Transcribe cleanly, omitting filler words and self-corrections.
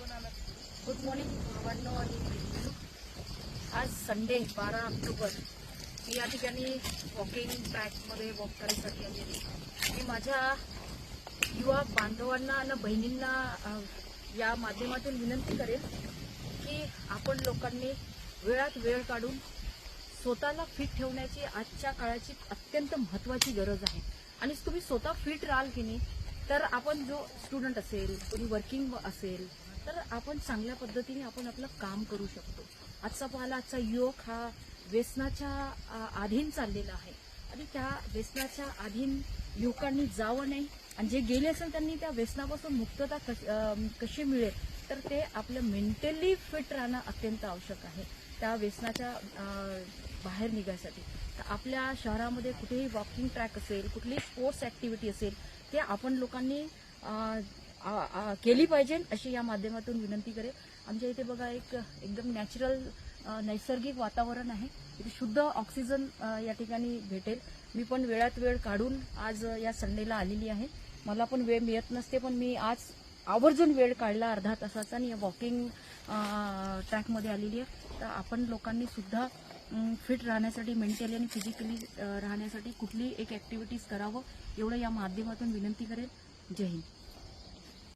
Good morning भावांनो आणि बहिणींनो. आज संडे 12 ऑक्टोबर. मी या ठिकाणी वॉकिंग ट्रॅकमध्ये वॉक करायसाठी आलेली. मी माझ्या युवा बांधवांना आणि बहिणींना या माध्यमातून विनंती करेन की आपण लोकांनी वेळात वेळ काढून स्वतःला फिट ठेवण्याची आजच्या काळाची अत्यंत महत्त्वाची गरज आहे. आणि तुम्ही स्वतः फिट राहाल की नाही तर आपण जो स्टुडंट असेल, कोणी वर्किंग असेल तर आपण चांगल्या पद्धतीने आपण आपलं काम करू शकतो. आजचा युवक हा व्यसनाच्या अधीन चाललेला आहे आणि त्या व्यसनाच्या अधीन युवकांनी जावं नाही. आणि जे गेले असेल त्यांनी त्या व्यसनापासून मुक्तता कशी मिळेल तर ते आपलं मेंटली फिट राहणं अत्यंत आवश्यक आहे त्या व्यसनाच्या बाहेर निघायसाठी. तर आपल्या शहरामध्ये कुठेही वॉकिंग ट्रॅक असेल, कुठलीही स्पोर्ट्स ॲक्टिव्हिटी असेल ते आपण लोकांनी केली पाहिजे अशी या माध्यमातून विनंती करेल. आमच्या इथे बघा एकदम नॅचरल नैसर्गिक वातावरण आहे. इथे शुद्ध ऑक्सिजन या ठिकाणी भेटेल. मी पण वेळात वेळ काढून आज या संडेला आलेली आहे. मला पण वेळ मिळत नसते पण मी आज आवर्जून वेळ काढला अर्धा तासाचा आणि या वॉकिंग ट्रॅकमध्ये आलेली आहे. तर आपण लोकांनी सुद्धा फिट राहण्यासाठी, मेंटली आणि फिजिकली राहण्यासाठी कुठलीही एक ॲक्टिव्हिटीज करावं एवढं या माध्यमातून विनंती करेल. जय हिंद.